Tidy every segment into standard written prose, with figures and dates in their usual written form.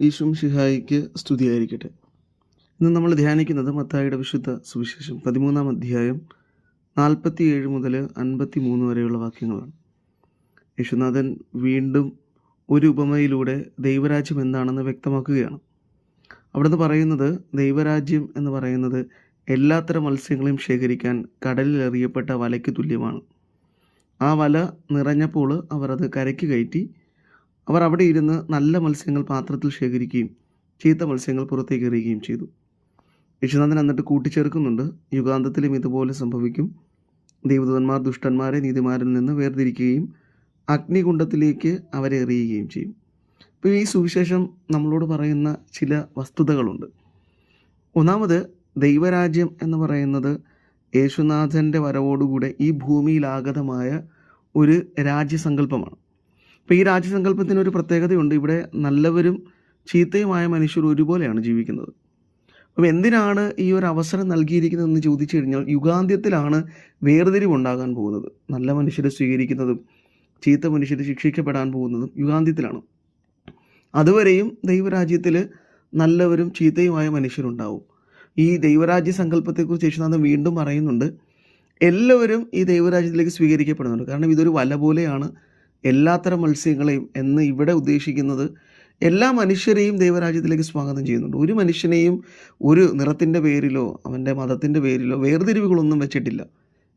ഈശോ മിശിഹായിക്ക് സ്തുതിയായിരിക്കട്ടെ. ഇന്ന് നമ്മൾ ധ്യാനിക്കുന്നത് മത്തായിയുടെ വിശുദ്ധ സുവിശേഷം 13-ാം അധ്യായം 47 മുതൽ 53 വരെയുള്ള വാക്യങ്ങളാണ്. യേശുനാഥൻ വീണ്ടും ഒരു ഉപമയിലൂടെ ദൈവരാജ്യം എന്താണെന്ന് വ്യക്തമാക്കുകയാണ്. അവിടുന്ന് പറയുന്നത്, ദൈവരാജ്യം എന്ന് പറയുന്നത് എല്ലാത്തരം മത്സ്യങ്ങളെയും ശേഖരിക്കാൻ കടലിൽ എറിയപ്പെട്ട വലയ്ക്ക് തുല്യമാണ്. ആ വല നിറഞ്ഞപ്പോൾ അവർ അത് കരയ്ക്ക് കയറ്റി അവർ അവിടെ ഇരുന്ന് നല്ല മത്സ്യങ്ങൾ പാത്രത്തിൽ ശേഖരിക്കുകയും ചീത്ത മത്സ്യങ്ങൾ പുറത്തേക്ക് എറിയുകയും ചെയ്തു. യേശുനാഥൻ എന്നിട്ട് കൂട്ടിച്ചേർക്കുന്നുണ്ട്, യുഗാന്തത്തിലും ഇതുപോലെ സംഭവിക്കും. ദൈവദൂതന്മാർ ദുഷ്ടന്മാരെ നീതിമാരിൽ നിന്ന് വേർതിരിക്കുകയും അഗ്നികുണ്ഡത്തിലേക്ക് അവരെ എറിയുകയും ചെയ്യും. ഇപ്പോൾ ഈ സുവിശേഷം നമ്മളോട് പറയുന്ന ചില വസ്തുതകളുണ്ട്. ഒന്നാമത്, ദൈവരാജ്യം എന്ന് പറയുന്നത് യേശുനാഥൻ്റെ വരവോടുകൂടെ ഈ ഭൂമിയിൽ ആഗതമായ ഒരു രാജ്യസങ്കല്പമാണ്. അപ്പോൾ ഈ രാജ്യസങ്കല്പത്തിന് ഒരു പ്രത്യേകതയുണ്ട്. ഇവിടെ നല്ലവരും ചീത്തയുമായ മനുഷ്യർ ഒരുപോലെയാണ് ജീവിക്കുന്നത്. അപ്പം എന്തിനാണ് ഈ ഒരു അവസരം നൽകിയിരിക്കുന്നതെന്ന് ചോദിച്ചു കഴിഞ്ഞാൽ, യുഗാന്ത്യത്തിലാണ് വേർതിരിവുണ്ടാകാൻ പോകുന്നത്. നല്ല മനുഷ്യരെ സ്വീകരിക്കുന്നതും ചീത്ത മനുഷ്യർ ശിക്ഷിക്കപ്പെടാൻ പോകുന്നതും യുഗാന്ത്യത്തിലാണ്. അതുവരെയും ദൈവരാജ്യത്തിൽ നല്ലവരും ചീത്തയുമായ മനുഷ്യരുണ്ടാവും. ഈ ദൈവരാജ്യ സങ്കല്പത്തെക്കുറിച്ച് യേശുനാഥൻ വീണ്ടും പറയുന്നുണ്ട്, എല്ലാവരും ഈ ദൈവരാജ്യത്തിലേക്ക് സ്വീകരിക്കപ്പെടുന്നുണ്ട്. കാരണം ഇതൊരു വല പോലെയാണ് എല്ലാത്തരം മത്സ്യങ്ങളെയും എന്ന് ഇവിടെ ഉദ്ദേശിക്കുന്നത് എല്ലാ മനുഷ്യരെയും ദൈവരാജ്യത്തിലേക്ക് സ്വാഗതം ചെയ്യുന്നുണ്ട്. ഒരു മനുഷ്യനെയും ഒരു നിറത്തിൻ്റെ പേരിലോ അവൻ്റെ മതത്തിൻ്റെ പേരിലോ വേർതിരിവുകളൊന്നും വെച്ചിട്ടില്ല.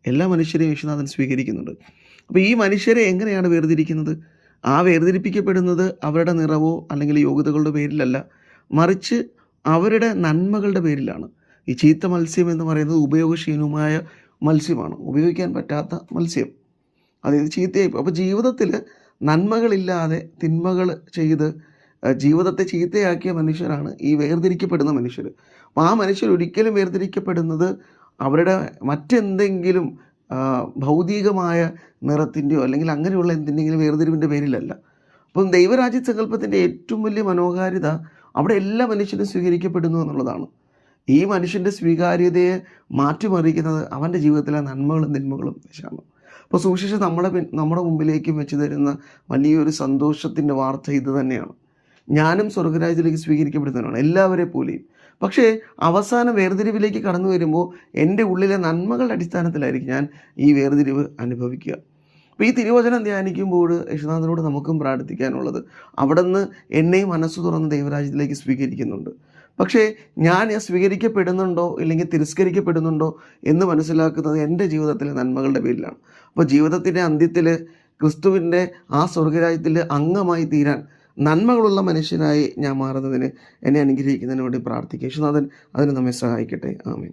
എല്ലാ മനുഷ്യരെയും യേശുനാഥൻ സ്വീകരിക്കുന്നുണ്ട്. അപ്പോൾ ഈ മനുഷ്യരെ എങ്ങനെയാണ് വേർതിരിക്കുന്നത്? ആ വേർതിരിപ്പിക്കപ്പെടുന്നത് അവരുടെ നിറവോ അല്ലെങ്കിൽ യോഗ്യതകളുടെ പേരിലല്ല, മറിച്ച് അവരുടെ നന്മകളുടെ പേരിലാണ്. ഈ ചീത്ത മത്സ്യം എന്ന് പറയുന്നത് ഉപയോഗശൂന്യമായ മത്സ്യമാണ്, ഉപയോഗിക്കാൻ പറ്റാത്ത മത്സ്യം, അതായത് ചീത്തയായി. അപ്പോൾ ജീവിതത്തിൽ നന്മകളില്ലാതെ തിന്മകൾ ചെയ്ത് ജീവിതത്തെ ചീത്തയാക്കിയ മനുഷ്യരാണ് ഈ വേർതിരിക്കപ്പെടുന്ന മനുഷ്യർ. അപ്പോൾ ആ മനുഷ്യർ ഒരിക്കലും വേർതിരിക്കപ്പെടുന്നത് അവരുടെ മറ്റെന്തെങ്കിലും ഭൗതികമായ നിറത്തിൻ്റെയോ അല്ലെങ്കിൽ അങ്ങനെയുള്ള എന്തിൻ്റെങ്കിലും വേർതിരിവിൻ്റെ പേരിലല്ല. അപ്പം ദൈവരാജ്യ സങ്കല്പത്തിൻ്റെ ഏറ്റവും വലിയ മനോഹാരിത അവിടെ എല്ലാ മനുഷ്യരും സ്വീകരിക്കപ്പെടുന്നു എന്നുള്ളതാണ്. ഈ മനുഷ്യൻ്റെ സ്വീകാര്യതയെ മാറ്റിമറിക്കുന്നത് അവൻ്റെ ജീവിതത്തിലെ നന്മകളും തിന്മകളും വെച്ചാണ്. അപ്പോൾ സുവിശേഷം നമ്മുടെ മുമ്പിലേക്കും വെച്ച് തരുന്ന വലിയൊരു സന്തോഷത്തിൻ്റെ വാർത്ത ഇത് തന്നെയാണ്. ഞാനും സ്വർഗരാജ്യത്തിലേക്ക് സ്വീകരിക്കപ്പെടുന്നവരാണ്, എല്ലാവരെ പോലെയും. പക്ഷേ അവസാന വേർതിരിവിലേക്ക് കടന്നു വരുമ്പോൾ എൻ്റെ ഉള്ളിലെ നന്മകളുടെ അടിസ്ഥാനത്തിലായിരിക്കും ഞാൻ ഈ വേർതിരിവ് അനുഭവിക്കുക. അപ്പോൾ ഈ തിരുവചനം ധ്യാനിക്കുമ്പോൾ യേശുനാഥനോട് നമുക്കും പ്രാർത്ഥിക്കാനുള്ളത്, അവിടുന്ന് എന്നെയും മനസ്സ് തുറന്ന് ദൈവരാജ്യത്തിലേക്ക് സ്വീകരിക്കുന്നുണ്ട്. പക്ഷേ ഞാൻ സ്വീകരിക്കപ്പെടുന്നുണ്ടോ ഇല്ലെങ്കിൽ തിരസ്കരിക്കപ്പെടുന്നുണ്ടോ എന്ന് മനസ്സിലാക്കുന്നത് എൻ്റെ ജീവിതത്തിലെ നന്മകളുടെ പേരിലാണ്. അപ്പോൾ ജീവിതത്തിൻ്റെ അന്ത്യത്തിൽ ക്രിസ്തുവിൻ്റെ ആ സ്വർഗരാജ്യത്തിൽ അംഗമായി തീരാൻ, നന്മകളുള്ള മനുഷ്യനായി ഞാൻ മാറുന്നതിന് എന്നെ അനുഗ്രഹിക്കുന്നതിന് വേണ്ടി പ്രാർത്ഥിക്കുക. യേശുനാഥൻ അതിന് നമ്മെ സഹായിക്കട്ടെ. ആമേൻ.